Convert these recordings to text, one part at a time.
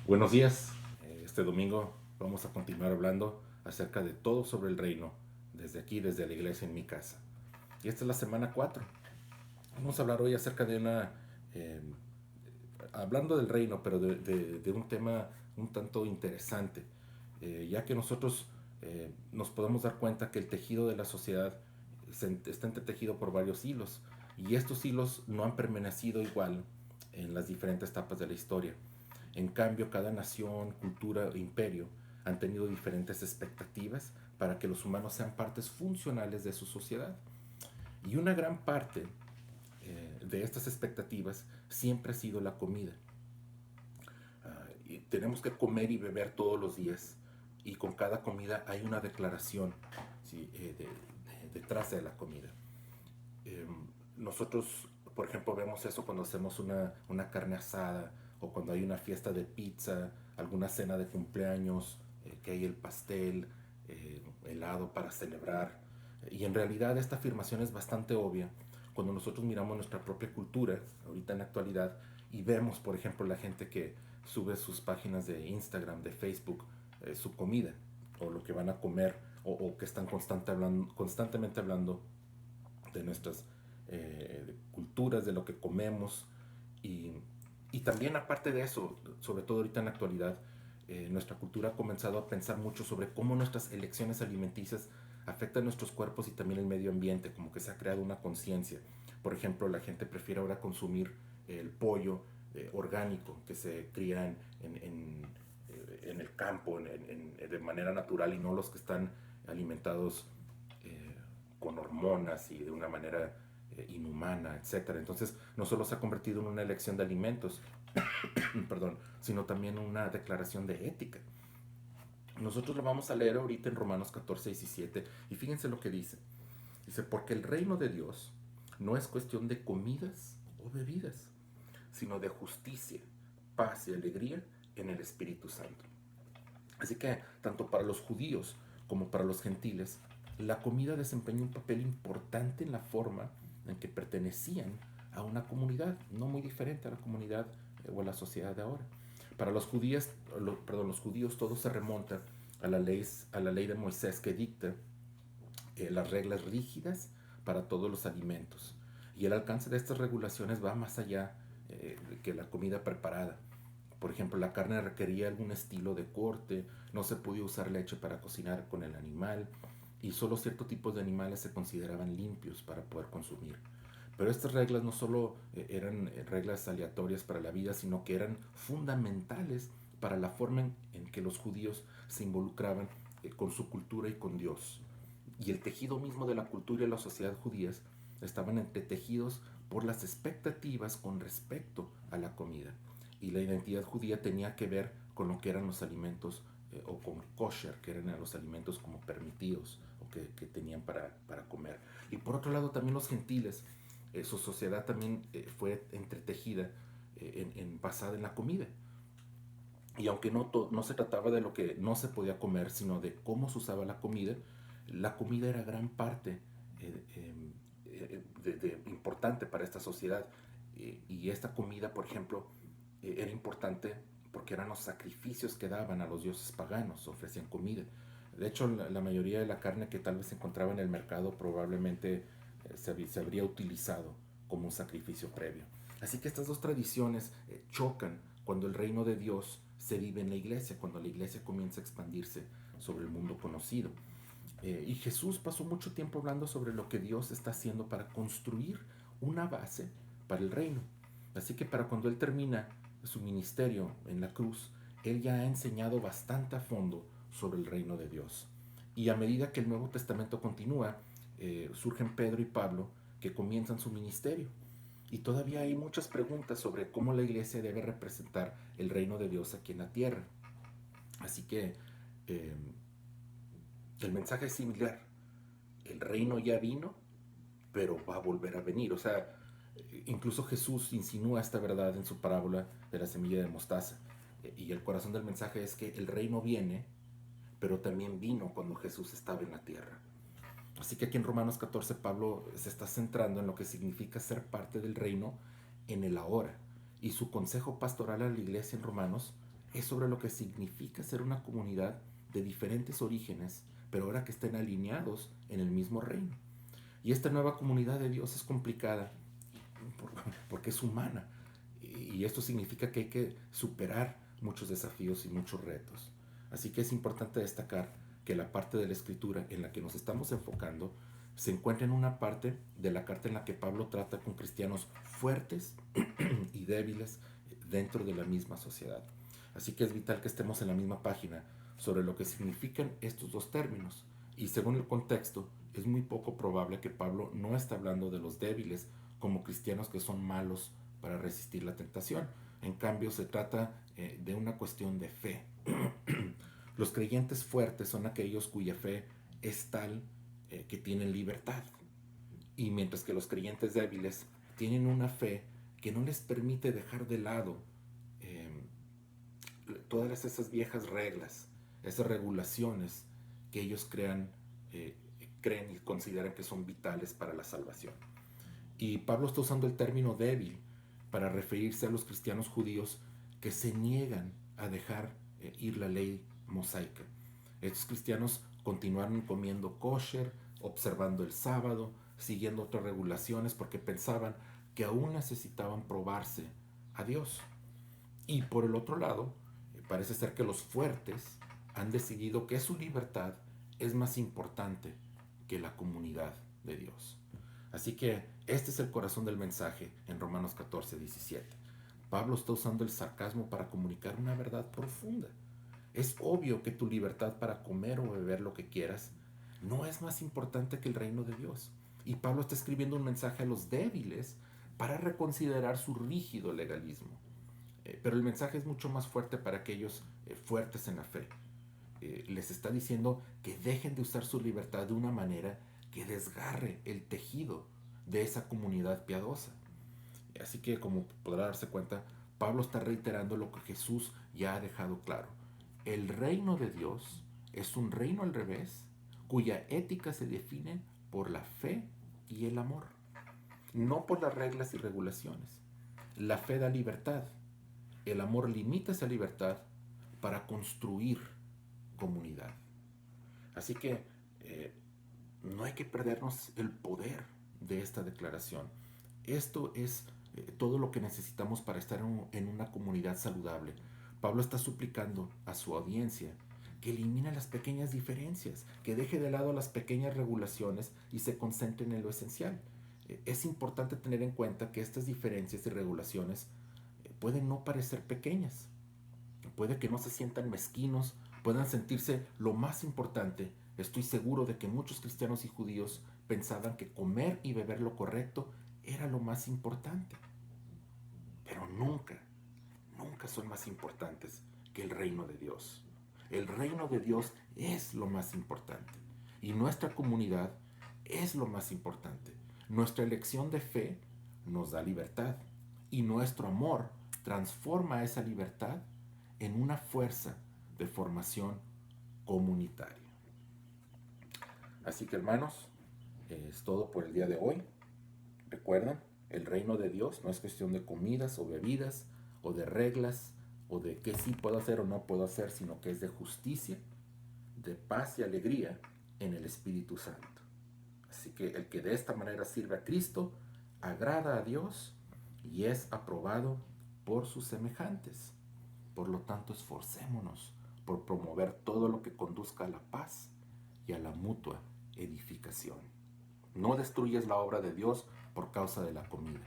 Buenos días. Este domingo vamos a continuar hablando acerca de todo sobre el reino, desde aquí, desde la iglesia en mi casa. Y esta es la semana 4. Vamos a hablar hoy acerca de eh, hablando del reino, pero de un tema un tanto interesante, ya que nosotros nos podemos dar cuenta que el tejido de la sociedad está entretejido por varios hilos, y estos hilos no han permanecido igual en las diferentes etapas de la historia. En cambio, cada nación, cultura o imperio han tenido diferentes expectativas para que los humanos sean partes funcionales de su sociedad. Y una gran parte de estas expectativas siempre ha sido la comida. Y tenemos que comer y beber todos los días, y con cada comida hay una declaración, ¿sí? Detrás de la comida. Eh, Nosotros, por ejemplo, vemos eso cuando hacemos una carne asada, o cuando hay una fiesta de pizza, alguna cena de cumpleaños, que hay el pastel, helado para celebrar. Y en realidad esta afirmación es bastante obvia cuando nosotros miramos nuestra propia cultura, ahorita en la actualidad, y vemos, por ejemplo, la gente que sube sus páginas de Instagram, de Facebook, su comida, o lo que van a comer, o que están constantemente hablando de nuestras culturas, de lo que comemos. Y, y también aparte de eso, sobre todo ahorita en la actualidad, nuestra cultura ha comenzado a pensar mucho sobre cómo nuestras elecciones alimenticias afectan nuestros cuerpos y también el medio ambiente, como que se ha creado una conciencia. Por ejemplo, la gente prefiere ahora consumir el pollo orgánico que se cría en el campo, de manera natural, y no los que están alimentados eh, con hormonas y de una manera inhumana, etcétera. Entonces, no solo se ha convertido en una elección de alimentos, perdón, sino también una declaración de ética. Nosotros lo vamos a leer ahorita en Romanos 14, 17, y fíjense lo que dice. Dice, porque el reino de Dios no es cuestión de comidas o bebidas, sino de justicia, paz y alegría en el Espíritu Santo. Así que, tanto para los judíos como para los gentiles, la comida desempeña un papel importante en la forma en que pertenecían a una comunidad, no muy diferente a la comunidad o a la sociedad de ahora. Para los judíos todo se remonta a la ley de Moisés, que dicta las reglas rígidas para todos los alimentos. Y el alcance de estas regulaciones va más allá que la comida preparada. Por ejemplo, la carne requería algún estilo de corte, no se podía usar leche para cocinar con el animal, y solo ciertos tipos de animales se consideraban limpios para poder consumir. Pero estas reglas no solo eran reglas aleatorias para la vida, sino que eran fundamentales para la forma en que los judíos se involucraban con su cultura y con Dios. Y el tejido mismo de la cultura y la sociedad judías estaban entretejidos por las expectativas con respecto a la comida. Y la identidad judía tenía que ver con lo que eran los alimentos, o con kosher, que eran los alimentos como permitidos, o que tenían para comer. Y por otro lado también los gentiles, su sociedad también fue entretejida, basada en la comida. Y aunque no se trataba de lo que no se podía comer, sino de cómo se usaba la comida era gran parte importante para esta sociedad. Y esta comida, por ejemplo, era importante porque eran los sacrificios que daban a los dioses paganos, ofrecían comida. De hecho, la mayoría de la carne que tal vez se encontraba en el mercado probablemente se habría utilizado como un sacrificio previo. Así que estas dos tradiciones chocan cuando el reino de Dios se vive en la iglesia, cuando la iglesia comienza a expandirse sobre el mundo conocido. Y Jesús pasó mucho tiempo hablando sobre lo que Dios está haciendo para construir una base para el reino. Así que para cuando Él termina su ministerio en la cruz, Él ya ha enseñado bastante a fondo sobre el reino de Dios. Y a medida que el Nuevo Testamento continúa, surgen Pedro y Pablo, que comienzan su ministerio. Y todavía hay muchas preguntas sobre cómo la iglesia debe representar el reino de Dios aquí en la tierra. Así que eh, el mensaje es similar. El reino ya vino, pero va a volver a venir. O sea, incluso Jesús insinúa esta verdad en su parábola de la semilla de mostaza. Y el corazón del mensaje es que el reino viene, pero también vino cuando Jesús estaba en la tierra. Así que aquí en Romanos 14 Pablo se está centrando en lo que significa ser parte del reino en el ahora. Y su consejo pastoral a la iglesia en Romanos es sobre lo que significa ser una comunidad de diferentes orígenes, pero ahora que estén alineados en el mismo reino. Y esta nueva comunidad de Dios es complicada porque es humana. Y esto significa que hay que superar muchos desafíos y muchos retos. Así que es importante destacar que la parte de la escritura en la que nos estamos enfocando se encuentra en una parte de la carta en la que Pablo trata con cristianos fuertes y débiles dentro de la misma sociedad. Así que es vital que estemos en la misma página sobre lo que significan estos dos términos. Y según el contexto, es muy poco probable que Pablo no esté hablando de los débiles como cristianos que son malos para resistir la tentación. En cambio, se trata de una cuestión de fe. Los creyentes fuertes son aquellos cuya fe es tal que tienen libertad. Y mientras que los creyentes débiles tienen una fe que no les permite dejar de lado eh, todas esas viejas reglas, esas regulaciones que ellos creen y consideran que son vitales para la salvación. Y Pablo está usando el término débil para referirse a los cristianos judíos que se niegan a dejar ir la ley mosaica. Estos cristianos continuaron comiendo kosher, observando el sábado, siguiendo otras regulaciones porque pensaban que aún necesitaban probarse a Dios. Y por el otro lado, parece ser que los fuertes han decidido que su libertad es más importante que la comunidad de Dios. Así que este es el corazón del mensaje en Romanos 14:17. Pablo está usando el sarcasmo para comunicar una verdad profunda. Es obvio que tu libertad para comer o beber lo que quieras no es más importante que el reino de Dios. Y Pablo está escribiendo un mensaje a los débiles para reconsiderar su rígido legalismo. Pero el mensaje es mucho más fuerte para aquellos fuertes en la fe. Les está diciendo que dejen de usar su libertad de una manera que desgarre el tejido de esa comunidad piadosa. Así que, como podrá darse cuenta, Pablo está reiterando lo que Jesús ya ha dejado claro. El reino de Dios es un reino al revés, cuya ética se define por la fe y el amor, no por las reglas y regulaciones. La fe da libertad, el amor limita esa libertad para construir comunidad. Así que no hay que perdernos el poder de esta declaración. Esto es todo lo que necesitamos para estar en una comunidad saludable. Pablo está suplicando a su audiencia que elimine las pequeñas diferencias, que deje de lado las pequeñas regulaciones y se concentren en lo esencial. Es importante tener en cuenta que estas diferencias y regulaciones pueden no parecer pequeñas, puede que no se sientan mezquinos, puedan sentirse lo más importante. Estoy seguro de que muchos cristianos y judíos pensaban que comer y beber lo correcto era lo más importante. Pero nunca, nunca son más importantes que el reino de Dios. El reino de Dios es lo más importante. Y nuestra comunidad es lo más importante. Nuestra elección de fe nos da libertad. Y nuestro amor transforma esa libertad en una fuerza de formación comunitaria. Así que hermanos, es todo por el día de hoy. Recuerden, el reino de Dios no es cuestión de comidas o bebidas o de reglas o de qué sí puedo hacer o no puedo hacer, sino que es de justicia, de paz y alegría en el Espíritu Santo. Así que el que de esta manera sirve a Cristo agrada a Dios y es aprobado por sus semejantes. Por lo tanto, esforcémonos por promover todo lo que conduzca a la paz y a la mutua edificación. No destruyas la obra de Dios por causa de la comida.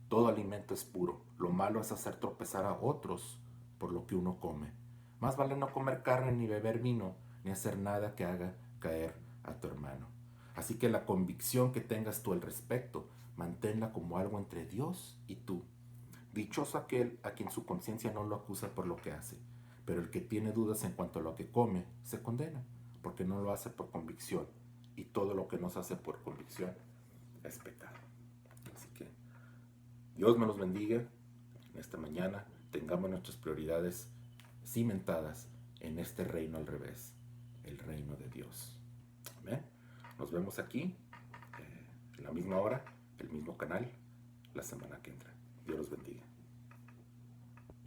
Todo alimento es puro. Lo malo es hacer tropezar a otros por lo que uno come. Más vale no comer carne ni beber vino, ni hacer nada que haga caer a tu hermano. Así que la convicción que tengas tú al respecto, manténla como algo entre Dios y tú. Dichoso aquel a quien su conciencia no lo acusa por lo que hace, pero el que tiene dudas en cuanto a lo que come, se condena, porque no lo hace por convicción, y todo lo que no se hace por convicción es pecado. Así que Dios me los bendiga en esta mañana, tengamos nuestras prioridades cimentadas en este reino al revés, el reino de Dios. Amén. Nos vemos aquí, en la misma hora, el mismo canal, la semana que entra. Dios los bendiga.